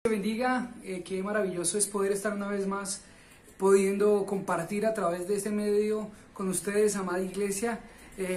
Te bendiga, qué maravilloso es poder estar una vez más pudiendo compartir a través de este medio con ustedes, amada iglesia.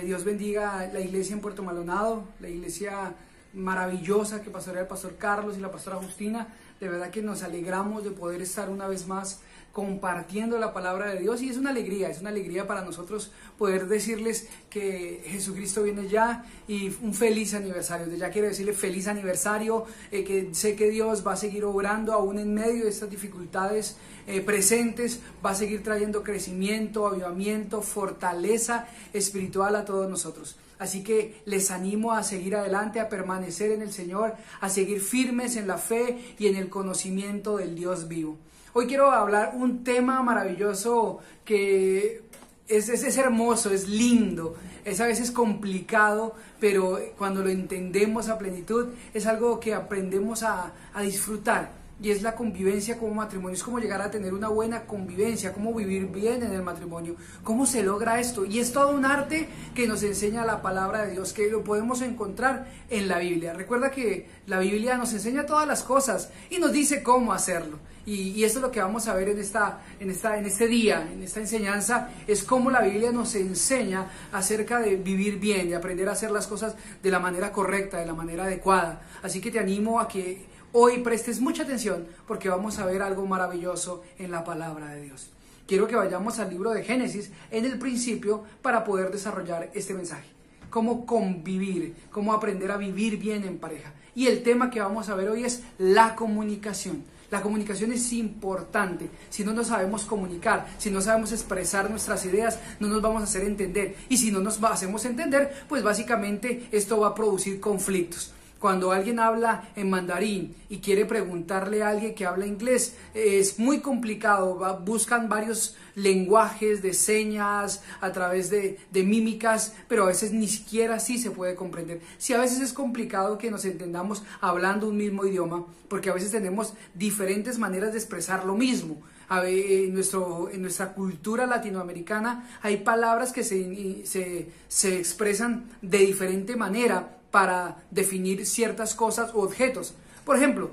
Dios bendiga la iglesia en Puerto Maldonado, la iglesia maravillosa que pastorea el pastor Carlos y la pastora Justina. De verdad que nos alegramos de poder estar una vez más compartiendo la palabra de Dios, y es una alegría para nosotros poder decirles que Jesucristo viene ya, y un feliz aniversario. Ya quiero decirle feliz aniversario, que sé que Dios va a seguir obrando aún en medio de estas dificultades presentes, va a seguir trayendo crecimiento, avivamiento, fortaleza espiritual a todos nosotros. Así que les animo a seguir adelante, a permanecer en el Señor, a seguir firmes en la fe y en el conocimiento del Dios vivo. Hoy quiero hablar un tema maravilloso que es hermoso, es lindo, es a veces complicado, pero cuando lo entendemos a plenitud es algo que aprendemos a disfrutar. Y es la convivencia como matrimonio, es como llegar a tener una buena convivencia, cómo vivir bien en el matrimonio, cómo se logra esto. Y es todo un arte que nos enseña la palabra de Dios, que lo podemos encontrar en la Biblia. Recuerda que la Biblia nos enseña todas las cosas y nos dice cómo hacerlo. Y esto es lo que vamos a ver en este día, en esta enseñanza, es cómo la Biblia nos enseña acerca de vivir bien, de aprender a hacer las cosas de la manera correcta, de la manera adecuada. Así que te animo a que hoy prestes mucha atención, porque vamos a ver algo maravilloso en la palabra de Dios. Quiero que vayamos al libro de Génesis en el principio para poder desarrollar este mensaje. Cómo convivir, cómo aprender a vivir bien en pareja. Y el tema que vamos a ver hoy es la comunicación. La comunicación es importante. Si no nos sabemos comunicar, si no sabemos expresar nuestras ideas, no nos vamos a hacer entender. Y si no nos hacemos entender, pues básicamente esto va a producir conflictos. Cuando alguien habla en mandarín y quiere preguntarle a alguien que habla inglés, es muy complicado. Buscan varios lenguajes de señas a través de mímicas, pero a veces ni siquiera así se puede comprender. Sí, a veces es complicado que nos entendamos hablando un mismo idioma, porque a veces tenemos diferentes maneras de expresar lo mismo. En nuestra cultura latinoamericana hay palabras que se expresan de diferente manera para definir ciertas cosas u objetos. Por ejemplo,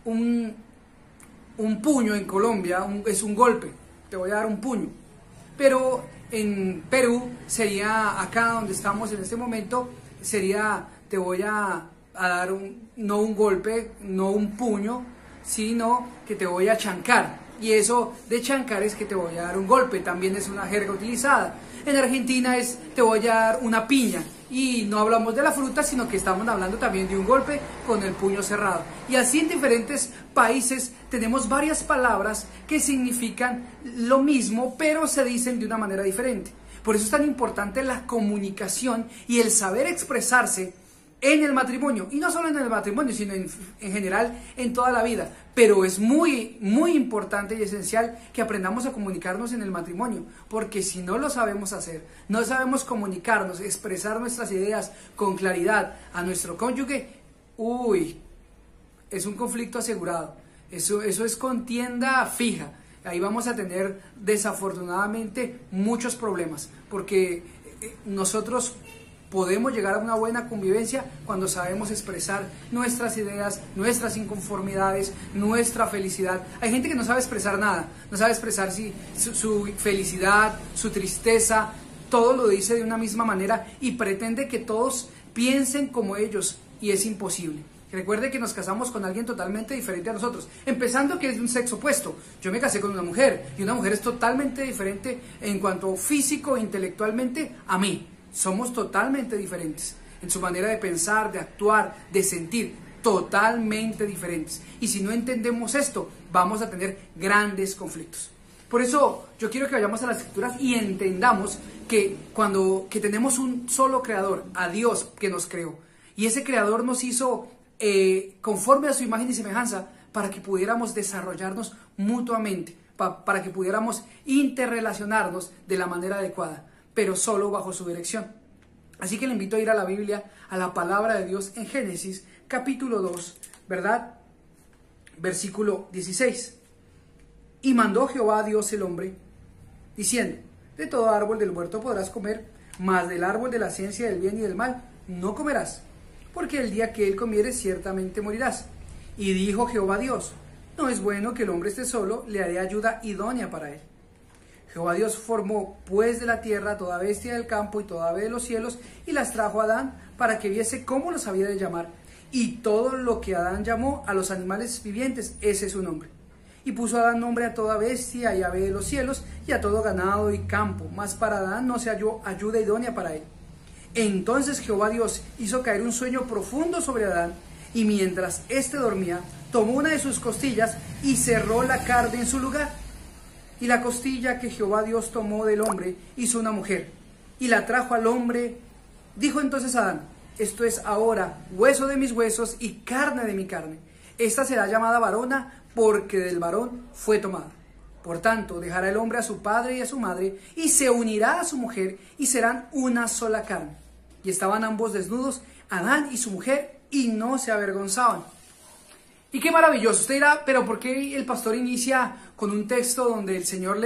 un puño en Colombia es un golpe, te voy a dar un puño. Pero en Perú sería, acá donde estamos en este momento, sería te voy a dar no un golpe, no un puño, sino que te voy a chancar. Y eso de chancar es que te voy a dar un golpe, también es una jerga utilizada. En Argentina es te voy a dar una piña, y no hablamos de la fruta, sino que estamos hablando también de un golpe con el puño cerrado. Y así en diferentes países tenemos varias palabras que significan lo mismo, pero se dicen de una manera diferente. Por eso es tan importante la comunicación y el saber expresarse en el matrimonio, y no solo en el matrimonio, sino en general en toda la vida. Pero es muy, muy importante y esencial que aprendamos a comunicarnos en el matrimonio, porque si no lo sabemos hacer, no sabemos comunicarnos, expresar nuestras ideas con claridad a nuestro cónyuge, es un conflicto asegurado. Eso es contienda fija. Ahí vamos a tener desafortunadamente muchos problemas, porque nosotros podemos llegar a una buena convivencia cuando sabemos expresar nuestras ideas, nuestras inconformidades, nuestra felicidad. Hay gente que no sabe expresar nada, no sabe expresar su felicidad, su tristeza, todo lo dice de una misma manera y pretende que todos piensen como ellos, y es imposible. Recuerde que nos casamos con alguien totalmente diferente a nosotros, empezando que es de un sexo opuesto. Yo me casé con una mujer, y una mujer es totalmente diferente en cuanto físico e intelectualmente a mí. Somos totalmente diferentes en su manera de pensar, de actuar, de sentir, totalmente diferentes. Y si no entendemos esto, vamos a tener grandes conflictos. Por eso yo quiero que vayamos a las Escrituras y entendamos que tenemos un solo Creador, a Dios que nos creó. Y ese Creador nos hizo conforme a su imagen y semejanza, para que pudiéramos desarrollarnos mutuamente, para que pudiéramos interrelacionarnos de la manera adecuada, pero solo bajo su dirección. Así que le invito a ir a la Biblia, a la palabra de Dios en Génesis capítulo 2, ¿verdad? Versículo 16. Y mandó Jehová a Dios el hombre, diciendo: de todo árbol del huerto podrás comer, mas del árbol de la ciencia del bien y del mal no comerás, porque el día que él comieres ciertamente morirás. Y dijo Jehová Dios: no es bueno que el hombre esté solo, le haré ayuda idónea para él. Jehová Dios formó pues de la tierra toda bestia del campo y toda ave de los cielos, y las trajo a Adán para que viese cómo los había de llamar. Y todo lo que Adán llamó a los animales vivientes, ese es su nombre. Y puso Adán nombre a toda bestia y ave de los cielos, y a todo ganado y campo, mas para Adán no se halló ayuda idónea para él. Entonces Jehová Dios hizo caer un sueño profundo sobre Adán, y mientras éste dormía, tomó una de sus costillas y cerró la carne en su lugar. Y la costilla que Jehová Dios tomó del hombre hizo una mujer, y la trajo al hombre. Dijo entonces Adán: esto es ahora hueso de mis huesos y carne de mi carne. Esta será llamada varona, porque del varón fue tomada. Por tanto, dejará el hombre a su padre y a su madre, y se unirá a su mujer, y serán una sola carne. Y estaban ambos desnudos, Adán y su mujer, y no se avergonzaban. Y qué maravilloso. Usted dirá, pero ¿por qué el pastor inicia con un texto donde el Señor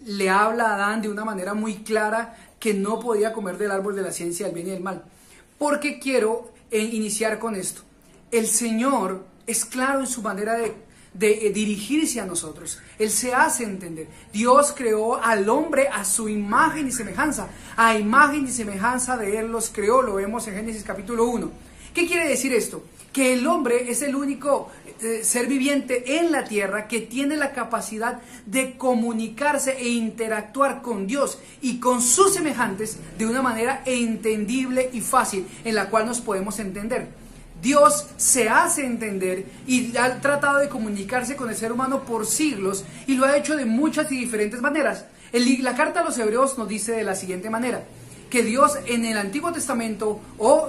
le habla a Adán de una manera muy clara que no podía comer del árbol de la ciencia del bien y del mal? Porque quiero iniciar con esto. El Señor es claro en su manera de dirigirse a nosotros. Él se hace entender. Dios creó al hombre a su imagen y semejanza. A imagen y semejanza de Él los creó. Lo vemos en Génesis capítulo 1. ¿Qué quiere decir esto? Que el hombre es el único ser viviente en la tierra que tiene la capacidad de comunicarse e interactuar con Dios y con sus semejantes de una manera entendible y fácil, en la cual nos podemos entender. Dios se hace entender y ha tratado de comunicarse con el ser humano por siglos, y lo ha hecho de muchas y diferentes maneras. La carta a los Hebreos nos dice de la siguiente manera: que Dios en el Antiguo Testamento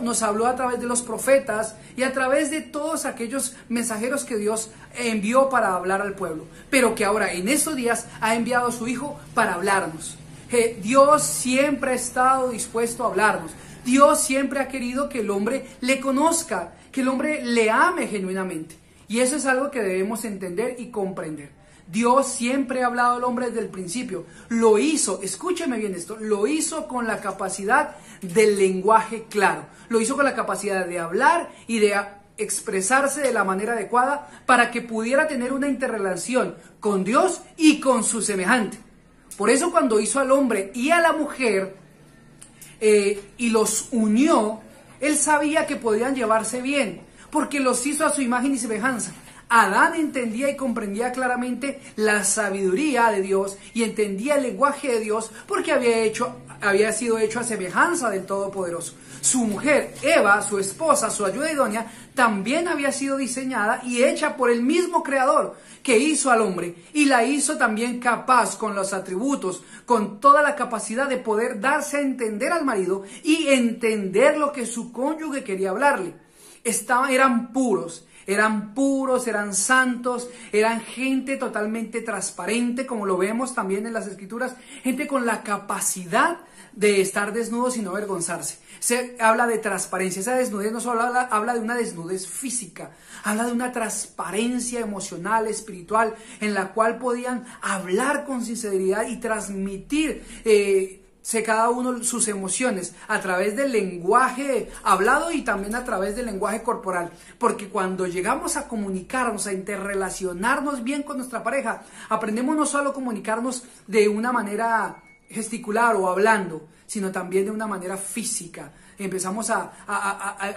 nos habló a través de los profetas y a través de todos aquellos mensajeros que Dios envió para hablar al pueblo, pero que ahora en estos días ha enviado a su Hijo para hablarnos. Dios siempre ha estado dispuesto a hablarnos. Dios siempre ha querido que el hombre le conozca, que el hombre le ame genuinamente, y eso es algo que debemos entender y comprender. Dios siempre ha hablado al hombre desde el principio. Lo hizo, escúcheme bien esto, lo hizo con la capacidad del lenguaje claro. Lo hizo con la capacidad de hablar y de expresarse de la manera adecuada para que pudiera tener una interrelación con Dios y con su semejante. Por eso cuando hizo al hombre y a la mujer y los unió, Él sabía que podían llevarse bien, porque los hizo a su imagen y semejanza. Adán entendía y comprendía claramente la sabiduría de Dios y entendía el lenguaje de Dios, porque había sido hecho a semejanza del Todopoderoso. Su mujer, Eva, su esposa, su ayuda idónea, también había sido diseñada y hecha por el mismo Creador que hizo al hombre, y la hizo también capaz, con los atributos, con toda la capacidad de poder darse a entender al marido y entender lo que su cónyuge quería hablarle. Eran puros, eran santos, eran gente totalmente transparente, como lo vemos también en las Escrituras, gente con la capacidad de estar desnudos y no avergonzarse. Se habla de transparencia. Esa desnudez no solo habla de una desnudez física, habla de una transparencia emocional, espiritual, en la cual podían hablar con sinceridad y transmitir cada uno sus emociones a través del lenguaje hablado y también a través del lenguaje corporal, porque cuando llegamos a comunicarnos, a interrelacionarnos bien con nuestra pareja, aprendemos no solo a comunicarnos de una manera gesticular o hablando, sino también de una manera física. Empezamos a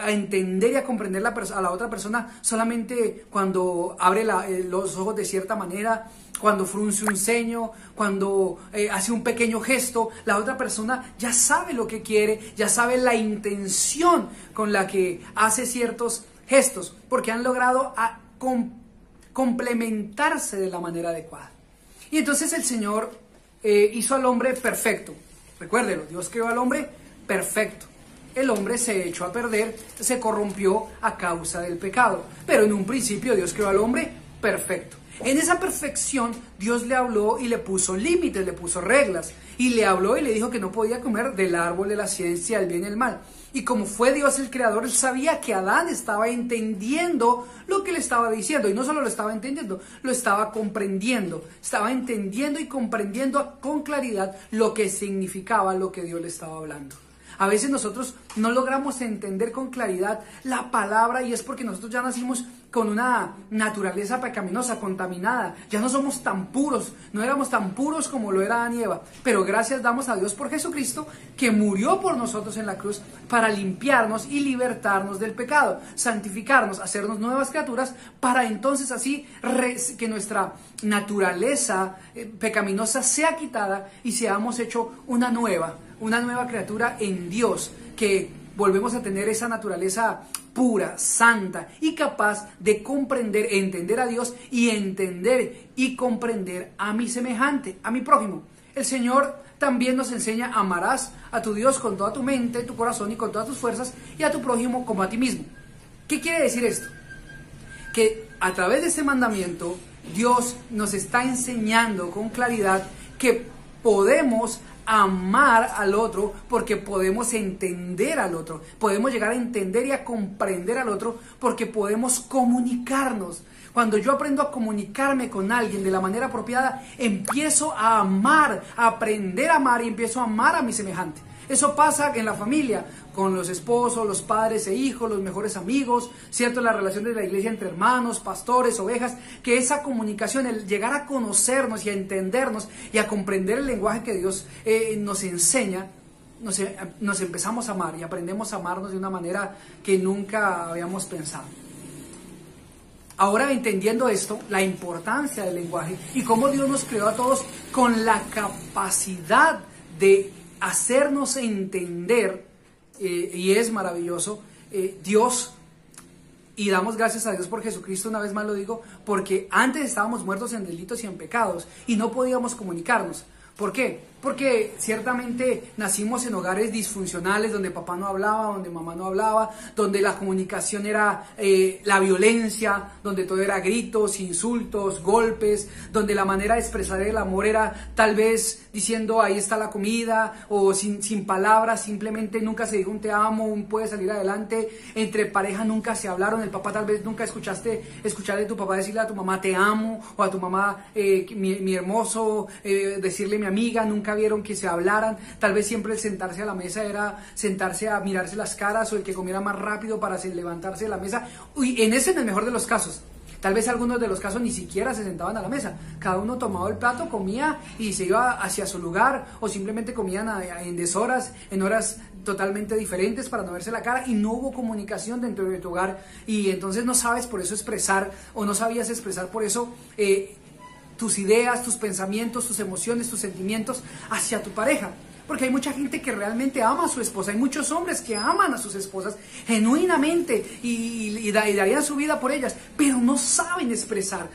entender y a comprender a la otra persona solamente cuando abre los ojos de cierta manera, cuando frunce un ceño, cuando hace un pequeño gesto. La otra persona ya sabe lo que quiere, ya sabe la intención con la que hace ciertos gestos, porque han logrado complementarse de la manera adecuada. Y entonces el Señor hizo al hombre perfecto. Recuérdelo, Dios creó al hombre perfecto. El hombre se echó a perder, se corrompió a causa del pecado. Pero en un principio Dios creó al hombre perfecto. En esa perfección Dios le habló y le puso límites, le puso reglas. Y le habló y le dijo que no podía comer del árbol de la ciencia del bien y el mal. Y como fue Dios el creador, Él sabía que Adán estaba entendiendo lo que le estaba diciendo. Y no solo lo estaba entendiendo, lo estaba comprendiendo. Estaba entendiendo y comprendiendo con claridad lo que significaba lo que Dios le estaba hablando. A veces nosotros no logramos entender con claridad la palabra, y es porque nosotros ya nacimos con una naturaleza pecaminosa, contaminada. Ya no somos tan puros, no éramos tan puros como lo era Adán y Eva. Pero gracias damos a Dios por Jesucristo, que murió por nosotros en la cruz para limpiarnos y libertarnos del pecado, santificarnos, hacernos nuevas criaturas, para entonces así que nuestra naturaleza pecaminosa sea quitada y seamos hecho una nueva criatura en Dios, que volvemos a tener esa naturaleza pura, santa y capaz de comprender, entender a Dios y entender y comprender a mi semejante, a mi prójimo. El Señor también nos enseña: amarás a tu Dios con toda tu mente, tu corazón y con todas tus fuerzas, y a tu prójimo como a ti mismo. ¿Qué quiere decir esto? Que a través de este mandamiento Dios nos está enseñando con claridad que podemos amar al otro porque podemos entender al otro, podemos llegar a entender y a comprender al otro porque podemos comunicarnos. Cuando yo aprendo a comunicarme con alguien de la manera apropiada, empiezo a amar, a aprender a amar y empiezo a amar a mi semejante. Eso pasa en la familia, con los esposos, los padres e hijos, los mejores amigos, ¿cierto? La relación de la iglesia entre hermanos, pastores, ovejas, que esa comunicación, el llegar a conocernos y a entendernos y a comprender el lenguaje que Dios nos enseña, nos empezamos a amar y aprendemos a amarnos de una manera que nunca habíamos pensado. Ahora, entendiendo esto, la importancia del lenguaje y cómo Dios nos creó a todos con la capacidad de hacernos entender, y es maravilloso, Dios, y damos gracias a Dios por Jesucristo, una vez más lo digo, porque antes estábamos muertos en delitos y en pecados y no podíamos comunicarnos. ¿Por qué? Porque ciertamente nacimos en hogares disfuncionales donde papá no hablaba, donde mamá no hablaba, donde la comunicación era la violencia, donde todo era gritos, insultos, golpes, donde la manera de expresar el amor era tal vez diciendo ahí está la comida, o sin palabras, simplemente nunca se dijo un te amo, un puede salir adelante, entre pareja nunca se hablaron, el papá tal vez nunca escucharle a tu papá decirle a tu mamá te amo, o a tu mamá mi hermoso, decirle mi amiga, nunca vieron que se hablaran. Tal vez siempre el sentarse a la mesa era sentarse a mirarse las caras, o el que comiera más rápido para levantarse de la mesa. Uy, en el mejor de los casos. Tal vez algunos de los casos ni siquiera se sentaban a la mesa. Cada uno tomaba el plato, comía y se iba hacia su lugar, o simplemente comían en deshoras, en horas totalmente diferentes para no verse la cara, y no hubo comunicación dentro de tu hogar, y entonces no sabes por eso expresar, o no sabías expresar por eso tus ideas, tus pensamientos, tus emociones, tus sentimientos hacia tu pareja. Porque hay mucha gente que realmente ama a su esposa, hay muchos hombres que aman a sus esposas genuinamente y darían su vida por ellas, pero no saben expresar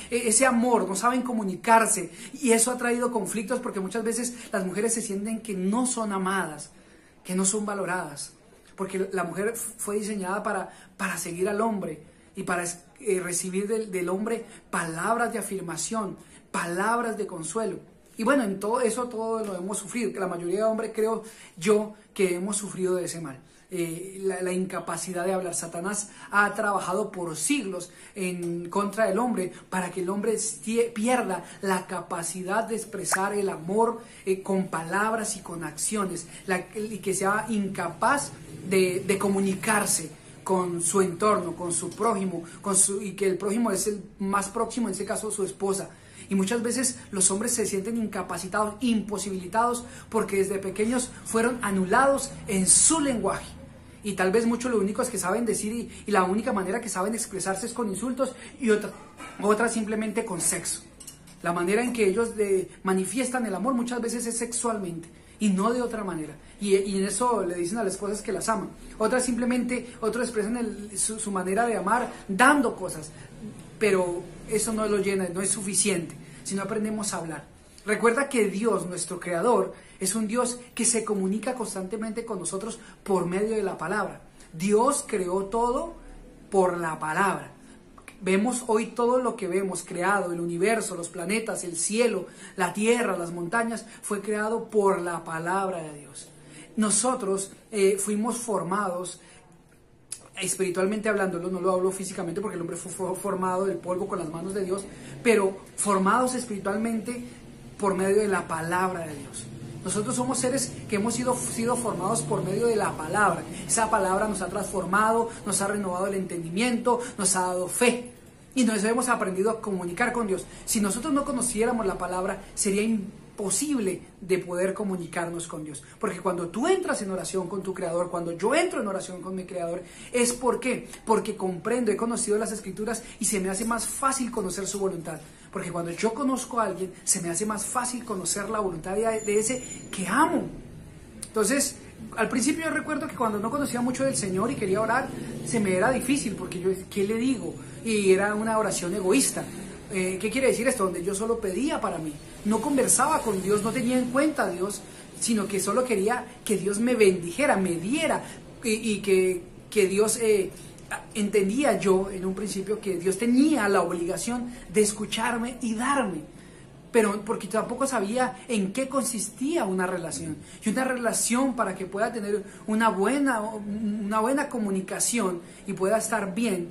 ese amor, no saben comunicarse, y eso ha traído conflictos porque muchas veces las mujeres se sienten que no son amadas, que no son valoradas, porque la mujer fue diseñada para seguir al hombre y para recibir del hombre palabras de afirmación, palabras de consuelo. Y bueno, en todo eso todo lo hemos sufrido, que la mayoría de hombres creo yo que hemos sufrido de ese mal. La incapacidad de hablar. Satanás ha trabajado por siglos en contra del hombre para que el hombre pierda la capacidad de expresar el amor con palabras y con acciones, y que sea incapaz de comunicarse con su entorno, con su prójimo, y que el prójimo es el más próximo, en este caso su esposa. Y muchas veces los hombres se sienten incapacitados, imposibilitados, porque desde pequeños fueron anulados en su lenguaje. Y tal vez muchos lo único que saben decir y la única manera que saben expresarse es con insultos, y otra simplemente con sexo. La manera en que ellos manifiestan el amor muchas veces es sexualmente y no de otra manera. Y en eso le dicen a las esposas que las aman. Otros expresan su manera de amar dando cosas. Pero eso no lo llena, no es suficiente si no aprendemos a hablar. Recuerda que Dios, nuestro Creador, es un Dios que se comunica constantemente con nosotros por medio de la palabra. Dios creó todo por la palabra. Vemos hoy todo lo que vemos creado, el universo, los planetas, el cielo, la tierra, las montañas, fue creado por la palabra de Dios. Nosotros fuimos formados espiritualmente hablando, no lo hablo físicamente porque el hombre fue formado del polvo con las manos de Dios, pero formados espiritualmente por medio de la palabra de Dios. Nosotros somos seres que hemos sido formados por medio de la palabra. Esa palabra nos ha transformado, nos ha renovado el entendimiento, nos ha dado fe. Y nos hemos aprendido a comunicar con Dios. Si nosotros no conociéramos la palabra, sería imposible de poder comunicarnos con Dios. Porque cuando tú entras en oración con tu Creador, cuando yo entro en oración con mi Creador, ¿es por qué? Porque comprendo, he conocido las Escrituras y se me hace más fácil conocer su voluntad. Porque cuando yo conozco a alguien, se me hace más fácil conocer la voluntad de ese que amo. Entonces, al principio yo recuerdo que cuando no conocía mucho del Señor y quería orar, se me era difícil porque yo, ¿qué le digo? Y era una oración egoísta. ¿Qué quiere decir esto? Donde yo solo pedía para mí. No conversaba con Dios, no tenía en cuenta a Dios, sino que solo quería que Dios me bendijera, me diera y que Dios... entendía yo en un principio que Dios tenía la obligación de escucharme y darme, pero porque tampoco sabía en qué consistía una relación. Y una relación, para que pueda tener una buena comunicación y pueda estar bien,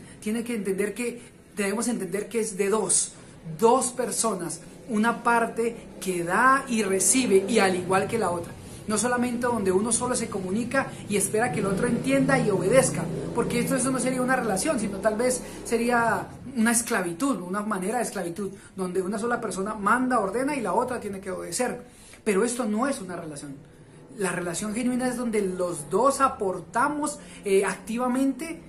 debemos entender que es de dos personas, una parte que da y recibe, y al igual que la otra. No solamente donde uno solo se comunica y espera que el otro entienda y obedezca, porque eso no sería una relación, sino tal vez sería una esclavitud, una manera de esclavitud, donde una sola persona manda, ordena y la otra tiene que obedecer. Pero esto no es una relación. La relación genuina es donde los dos aportamos activamente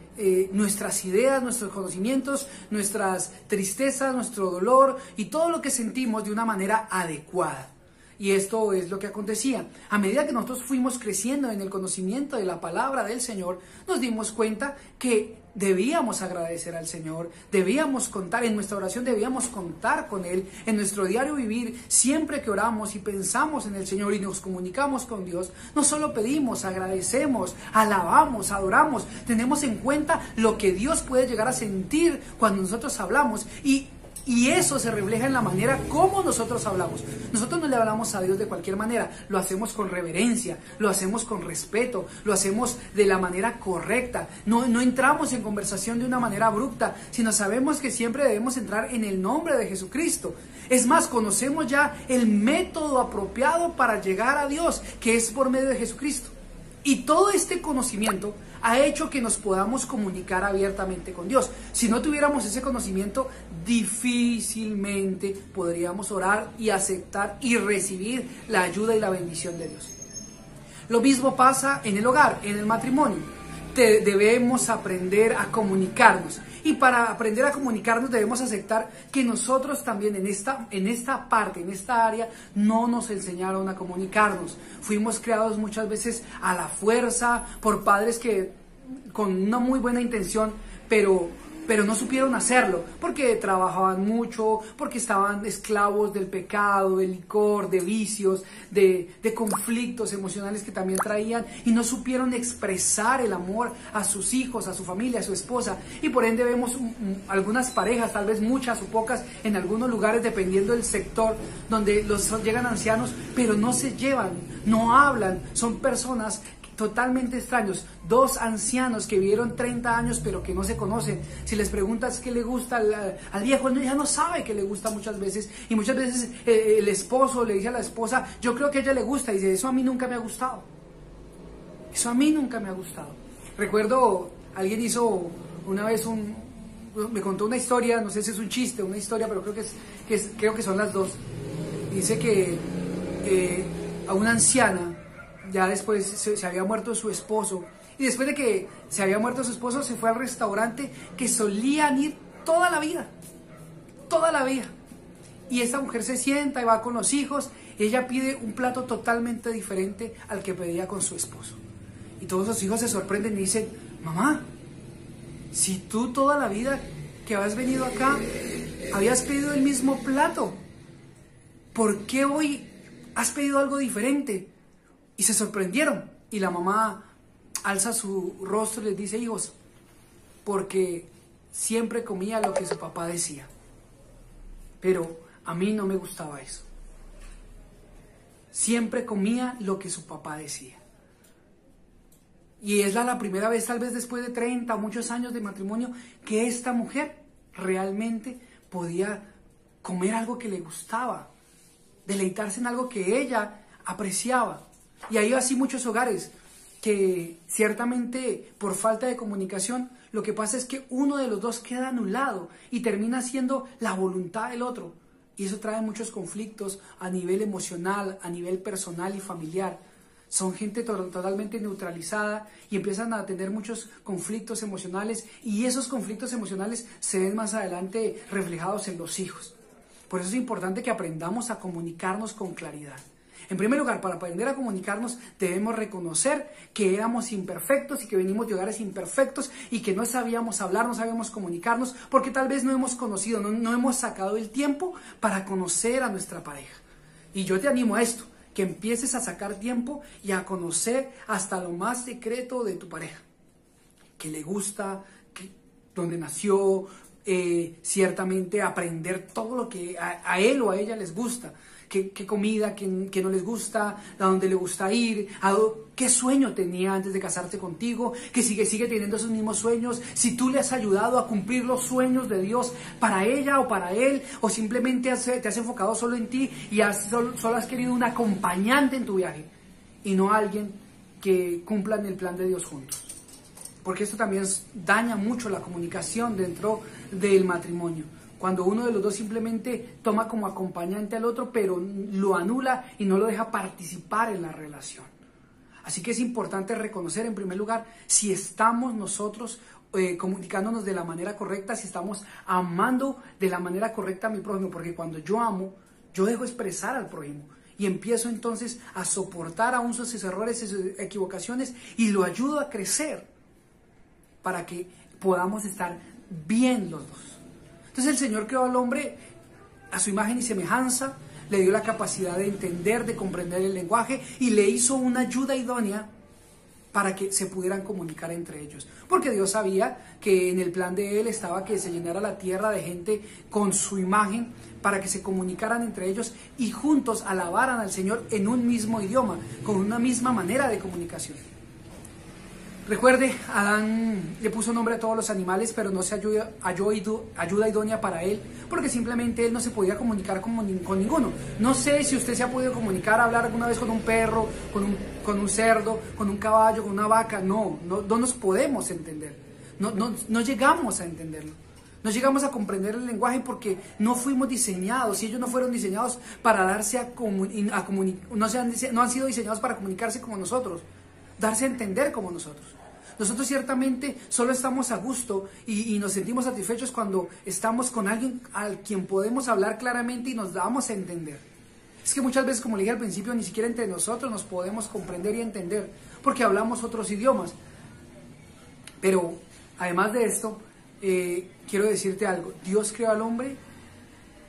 nuestras ideas, nuestros conocimientos, nuestras tristezas, nuestro dolor y todo lo que sentimos de una manera adecuada. Y esto es lo que acontecía. A medida que nosotros fuimos creciendo en el conocimiento de la palabra del Señor, nos dimos cuenta que debíamos agradecer al Señor, debíamos contar, en nuestra oración debíamos contar con Él, en nuestro diario vivir, siempre que oramos y pensamos en el Señor y nos comunicamos con Dios, no solo pedimos, agradecemos, alabamos, adoramos, tenemos en cuenta lo que Dios puede llegar a sentir cuando nosotros hablamos y eso se refleja en la manera como nosotros hablamos. Nosotros no le hablamos a Dios de cualquier manera, lo hacemos con reverencia, lo hacemos con respeto, lo hacemos de la manera correcta. No entramos en conversación de una manera abrupta, sino sabemos que siempre debemos entrar en el nombre de Jesucristo. Es más, conocemos ya el método apropiado para llegar a Dios, que es por medio de Jesucristo. Y todo este conocimiento ha hecho que nos podamos comunicar abiertamente con Dios. Si no tuviéramos ese conocimiento, difícilmente podríamos orar y aceptar y recibir la ayuda y la bendición de Dios. Lo mismo pasa en el hogar, en el matrimonio. Debemos aprender a comunicarnos. Y para aprender a comunicarnos debemos aceptar que nosotros también en esta parte, en esta área, no nos enseñaron a comunicarnos. Fuimos criados muchas veces a la fuerza por padres que con una muy buena intención, pero no supieron hacerlo, porque trabajaban mucho, porque estaban esclavos del pecado, del licor, de vicios, de conflictos emocionales que también traían, y no supieron expresar el amor a sus hijos, a su familia, a su esposa, y por ende vemos algunas parejas, tal vez muchas o pocas, en algunos lugares, dependiendo del sector, donde llegan ancianos, pero no se llevan, no hablan, son personas totalmente extraños, dos ancianos que vivieron 30 años pero que no se conocen. Si les preguntas qué le gusta al viejo, él ya no sabe qué le gusta muchas veces, y muchas veces el esposo le dice a la esposa, yo creo que a ella le gusta, y dice, eso a mí nunca me ha gustado, eso a mí nunca me ha gustado. Recuerdo, alguien hizo una vez me contó una historia, no sé si es un chiste, una historia, pero creo que son las dos. Dice que a una anciana, ya después se había muerto su esposo, y después de que se había muerto su esposo, se fue al restaurante que solían ir toda la vida, y esta mujer se sienta y va con los hijos, y ella pide un plato totalmente diferente al que pedía con su esposo, y todos los hijos se sorprenden y dicen, mamá, si tú toda la vida que has venido acá habías pedido el mismo plato, ¿por qué hoy has pedido algo diferente? Y se sorprendieron, y la mamá alza su rostro y les dice, hijos, porque siempre comía lo que su papá decía, pero a mí no me gustaba eso. Siempre comía lo que su papá decía. Y es la primera vez, tal vez después de 30 o muchos años de matrimonio, que esta mujer realmente podía comer algo que le gustaba, deleitarse en algo que ella apreciaba. Y hay así muchos hogares que ciertamente por falta de comunicación lo que pasa es que uno de los dos queda anulado y termina siendo la voluntad del otro. Y eso trae muchos conflictos a nivel emocional, a nivel personal y familiar. Son gente totalmente neutralizada y empiezan a tener muchos conflictos emocionales, y esos conflictos emocionales se ven más adelante reflejados en los hijos. Por eso es importante que aprendamos a comunicarnos con claridad. En primer lugar, para aprender a comunicarnos debemos reconocer que éramos imperfectos y que venimos de hogares imperfectos y que no sabíamos hablar, no sabíamos comunicarnos, porque tal vez no hemos conocido, no hemos sacado el tiempo para conocer a nuestra pareja. Y yo te animo a esto, que empieces a sacar tiempo y a conocer hasta lo más secreto de tu pareja. ¿Qué le gusta? ¿Dónde nació? Ciertamente aprender todo lo que a él o a ella les gusta. ¿Qué comida, qué no les gusta, a dónde le gusta ir, qué sueño tenía antes de casarte contigo, que sigue teniendo esos mismos sueños, si tú le has ayudado a cumplir los sueños de Dios para ella o para él, o simplemente te has enfocado solo en ti y solo has querido un acompañante en tu viaje y no alguien que cumplan el plan de Dios juntos. Porque esto también daña mucho la comunicación dentro del matrimonio. Cuando uno de los dos simplemente toma como acompañante al otro, pero lo anula y no lo deja participar en la relación. Así que es importante reconocer en primer lugar si estamos nosotros comunicándonos de la manera correcta, si estamos amando de la manera correcta a mi prójimo, porque cuando yo amo, yo dejo expresar al prójimo y empiezo entonces a soportar aún sus errores y sus equivocaciones y lo ayudo a crecer para que podamos estar bien los dos. Entonces el Señor creó al hombre a su imagen y semejanza, le dio la capacidad de entender, de comprender el lenguaje y le hizo una ayuda idónea para que se pudieran comunicar entre ellos. Porque Dios sabía que en el plan de Él estaba que se llenara la tierra de gente con su imagen para que se comunicaran entre ellos y juntos alabaran al Señor en un mismo idioma, con una misma manera de comunicación. Recuerde, Adán le puso nombre a todos los animales, pero no se ayuda idónea para él, porque simplemente él no se podía comunicar con ninguno. No sé si usted se ha podido comunicar, hablar alguna vez con un perro, con un cerdo, con un caballo, con una vaca. No nos podemos entender. No llegamos a entenderlo. No llegamos a comprender el lenguaje porque no fuimos diseñados. Y ellos no fueron diseñados para darse no han sido diseñados para comunicarse como nosotros, darse a entender como nosotros. Nosotros ciertamente solo estamos a gusto y nos sentimos satisfechos cuando estamos con alguien al quien podemos hablar claramente y nos damos a entender. Es que muchas veces, como le dije al principio, ni siquiera entre nosotros nos podemos comprender y entender porque hablamos otros idiomas. Pero además de esto, quiero decirte algo. Dios creó al hombre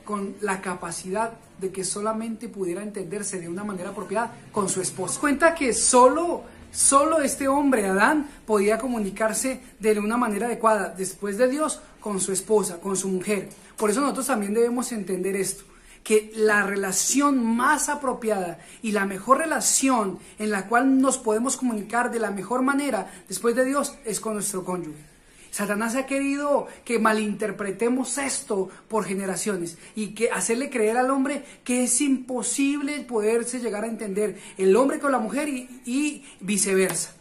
con la capacidad de que solamente pudiera entenderse de una manera apropiada con su esposa. Cuenta que solo este hombre, Adán, podía comunicarse de una manera adecuada, después de Dios, con su esposa, con su mujer. Por eso nosotros también debemos entender esto, que la relación más apropiada y la mejor relación en la cual nos podemos comunicar de la mejor manera después de Dios es con nuestro cónyuge. Satanás ha querido que malinterpretemos esto por generaciones y que hacerle creer al hombre que es imposible poderse llegar a entender el hombre con la mujer y viceversa.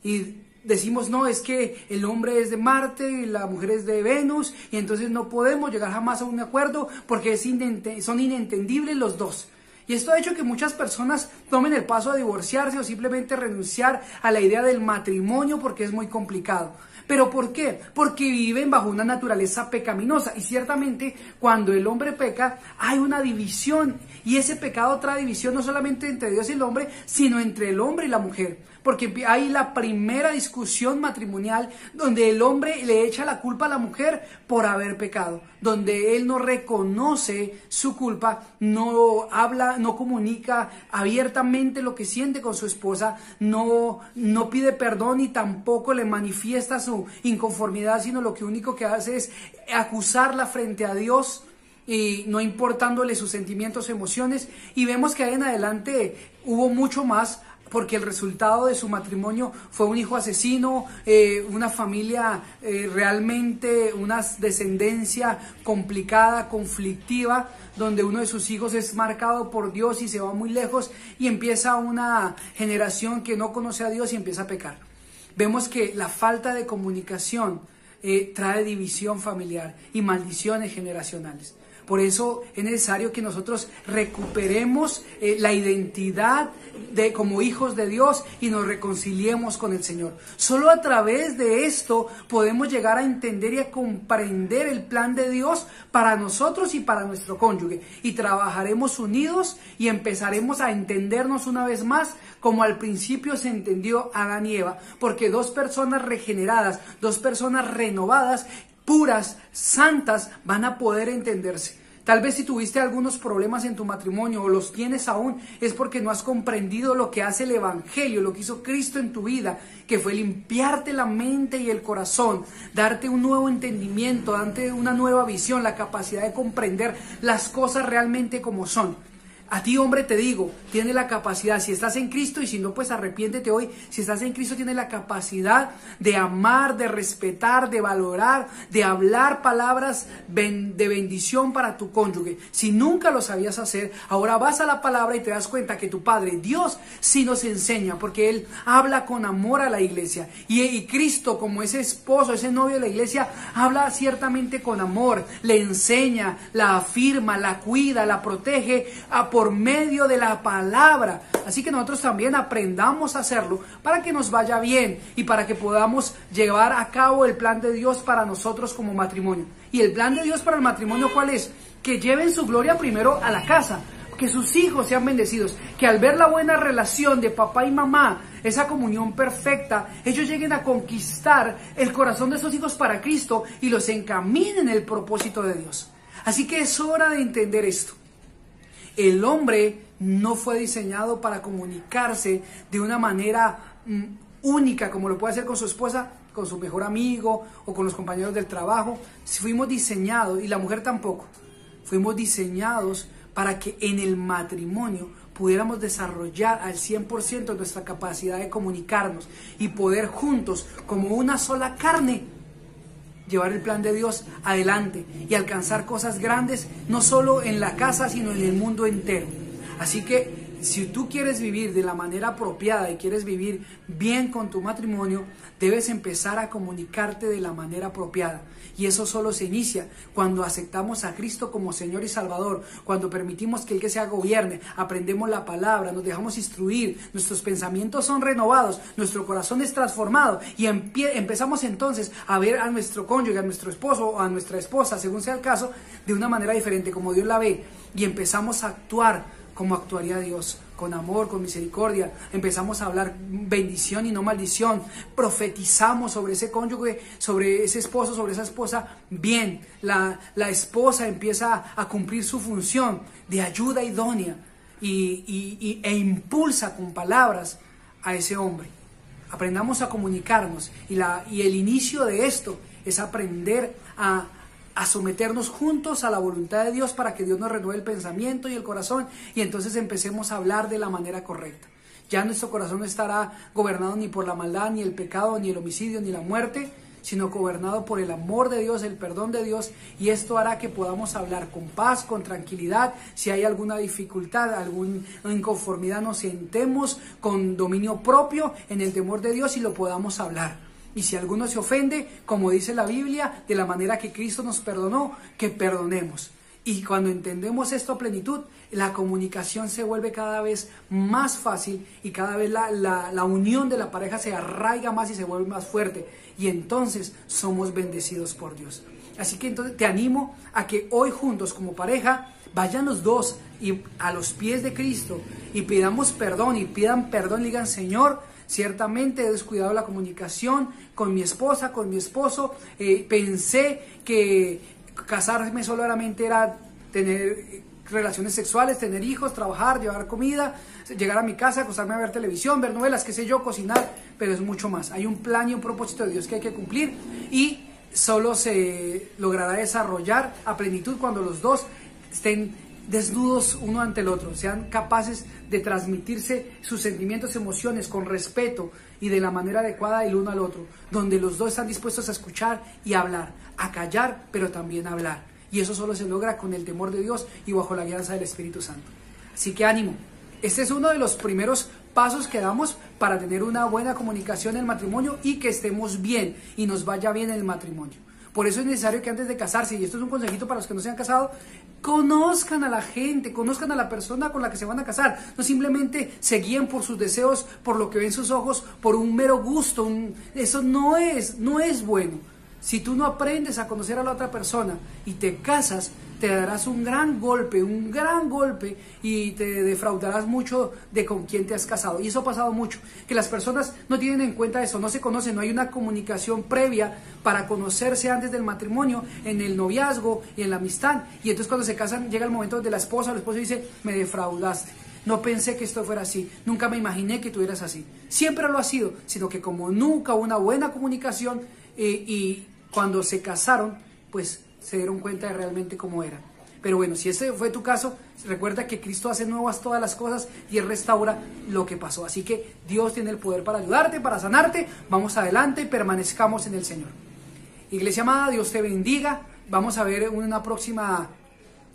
Y decimos, no, es que el hombre es de Marte y la mujer es de Venus y entonces no podemos llegar jamás a un acuerdo porque son inentendibles los dos. Y esto ha hecho que muchas personas tomen el paso a divorciarse o simplemente renunciar a la idea del matrimonio porque es muy complicado. ¿Pero por qué? Porque viven bajo una naturaleza pecaminosa. Y ciertamente cuando el hombre peca hay una división. Y ese pecado trae división no solamente entre Dios y el hombre, sino entre el hombre y la mujer. Porque hay la primera discusión matrimonial donde el hombre le echa la culpa a la mujer por haber pecado. Donde él no reconoce su culpa, no habla, no comunica abiertamente lo que siente con su esposa, no pide perdón y tampoco le manifiesta su inconformidad, sino lo que único que hace es acusarla frente a Dios y no importándole sus sentimientos o emociones. Y vemos que ahí en adelante hubo mucho más porque el resultado de su matrimonio fue un hijo asesino, una familia realmente, una descendencia complicada, conflictiva, donde uno de sus hijos es marcado por Dios y se va muy lejos y empieza una generación que no conoce a Dios y empieza a pecar. Vemos que la falta de comunicación trae división familiar y maldiciones generacionales. Por eso es necesario que nosotros recuperemos la identidad como hijos de Dios y nos reconciliemos con el Señor. Solo a través de esto podemos llegar a entender y a comprender el plan de Dios para nosotros y para nuestro cónyuge. Y trabajaremos unidos y empezaremos a entendernos una vez más como al principio se entendió Adán y Eva. Porque dos personas regeneradas, dos personas renovadas, puras, santas, van a poder entenderse. Tal vez si tuviste algunos problemas en tu matrimonio o los tienes aún, es porque no has comprendido lo que hace el Evangelio, lo que hizo Cristo en tu vida, que fue limpiarte la mente y el corazón, darte un nuevo entendimiento, darte una nueva visión, la capacidad de comprender las cosas realmente como son. A ti, hombre, te digo, tienes la capacidad, si estás en Cristo, y si no, pues arrepiéntete hoy, si estás en Cristo tienes la capacidad de amar, de respetar, de valorar, de hablar palabras de bendición para tu cónyuge. Si nunca lo sabías hacer, ahora vas a la palabra y te das cuenta que tu Padre, Dios, sí nos enseña, porque Él habla con amor a la iglesia. Y Cristo, como ese esposo, ese novio de la iglesia, habla ciertamente con amor, le enseña, la afirma, la cuida, la protege, por medio de la palabra. Así que nosotros también aprendamos a hacerlo para que nos vaya bien y para que podamos llevar a cabo el plan de Dios para nosotros como matrimonio. Y el plan de Dios para el matrimonio, ¿cuál es? Que lleven su gloria primero a la casa, que sus hijos sean bendecidos, que al ver la buena relación de papá y mamá, esa comunión perfecta, ellos lleguen a conquistar el corazón de esos hijos para Cristo y los encaminen en el propósito de Dios. Así que es hora de entender esto. El hombre no fue diseñado para comunicarse de una manera única, como lo puede hacer con su esposa, con su mejor amigo o con los compañeros del trabajo. Fuimos diseñados, y la mujer tampoco, fuimos diseñados para que en el matrimonio pudiéramos desarrollar al 100% nuestra capacidad de comunicarnos y poder juntos, como una sola carne, llevar el plan de Dios adelante y alcanzar cosas grandes, no solo en la casa, sino en el mundo entero. Así que si tú quieres vivir de la manera apropiada y quieres vivir bien con tu matrimonio, debes empezar a comunicarte de la manera apropiada. Y eso solo se inicia cuando aceptamos a Cristo como Señor y Salvador, cuando permitimos que Él que sea gobierne, aprendemos la palabra, nos dejamos instruir, nuestros pensamientos son renovados, nuestro corazón es transformado y empezamos entonces a ver a nuestro cónyuge, a nuestro esposo o a nuestra esposa, según sea el caso, de una manera diferente, como Dios la ve, y empezamos a actuar como actuaría Dios, con amor, con misericordia. Empezamos a hablar bendición y no maldición. Profetizamos sobre ese cónyuge, sobre ese esposo, sobre esa esposa. Bien, la esposa empieza a cumplir su función de ayuda idónea e impulsa con palabras a ese hombre. Aprendamos a comunicarnos y el inicio de esto es aprender a someternos juntos a la voluntad de Dios para que Dios nos renueve el pensamiento y el corazón y entonces empecemos a hablar de la manera correcta. Ya nuestro corazón no estará gobernado ni por la maldad, ni el pecado, ni el homicidio, ni la muerte, sino gobernado por el amor de Dios, el perdón de Dios, y esto hará que podamos hablar con paz, con tranquilidad. Si hay alguna dificultad, alguna inconformidad, nos sentemos con dominio propio en el temor de Dios y lo podamos hablar. Y si alguno se ofende, como dice la Biblia, de la manera que Cristo nos perdonó, que perdonemos. Y cuando entendemos esto a plenitud, la comunicación se vuelve cada vez más fácil y cada vez la unión de la pareja se arraiga más y se vuelve más fuerte. Y entonces somos bendecidos por Dios. Así que entonces te animo a que hoy juntos como pareja vayan los dos y a los pies de Cristo y pidamos perdón y pidan perdón y digan: Señor, ciertamente he descuidado la comunicación con mi esposa, con mi esposo. Pensé que casarme solamente era tener relaciones sexuales, tener hijos, trabajar, llevar comida, llegar a mi casa, acostarme a ver televisión, ver novelas, qué sé yo, cocinar, pero es mucho más. Hay un plan y un propósito de Dios que hay que cumplir y solo se logrará desarrollar a plenitud cuando los dos estén desnudos uno ante el otro, sean capaces de transmitirse sus sentimientos, emociones con respeto y de la manera adecuada el uno al otro, donde los dos están dispuestos a escuchar y hablar, a callar, pero también a hablar. Y eso solo se logra con el temor de Dios y bajo la guianza del Espíritu Santo. Así que ánimo. Este es uno de los primeros pasos que damos para tener una buena comunicación en el matrimonio y que estemos bien y nos vaya bien en el matrimonio. Por eso es necesario que antes de casarse, y esto es un consejito para los que no se han casado, conozcan a la gente, conozcan a la persona con la que se van a casar. No simplemente se guíen por sus deseos, por lo que ven sus ojos, por un mero gusto. Eso no es bueno. Si tú no aprendes a conocer a la otra persona y te casas, te darás un gran golpe y te defraudarás mucho de con quién te has casado. Y eso ha pasado mucho, que las personas no tienen en cuenta eso, no se conocen, no hay una comunicación previa para conocerse antes del matrimonio, en el noviazgo y en la amistad. Y entonces cuando se casan llega el momento donde la esposa o el esposo dice, me defraudaste. No pensé que esto fuera así, nunca me imaginé que tú eras así. Siempre lo ha sido, sino que como nunca hubo una buena comunicación y cuando se casaron, pues se dieron cuenta de realmente cómo era. Pero bueno, si ese fue tu caso, recuerda que Cristo hace nuevas todas las cosas y Él restaura lo que pasó. Así que Dios tiene el poder para ayudarte, para sanarte. Vamos adelante, permanezcamos en el Señor. Iglesia amada, Dios te bendiga. Vamos a ver en una próxima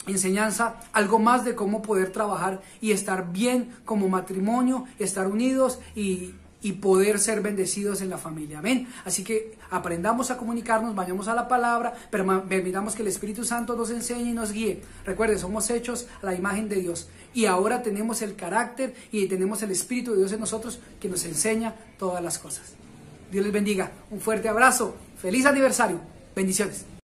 enseñanza algo más de cómo poder trabajar y estar bien como matrimonio, estar unidos y poder ser bendecidos en la familia. Amén. Así que aprendamos a comunicarnos, vayamos a la palabra, permitamos que el Espíritu Santo nos enseñe y nos guíe. Recuerde, somos hechos a la imagen de Dios y ahora tenemos el carácter y tenemos el Espíritu de Dios en nosotros que nos enseña todas las cosas. Dios les bendiga. Un fuerte abrazo. Feliz aniversario. Bendiciones.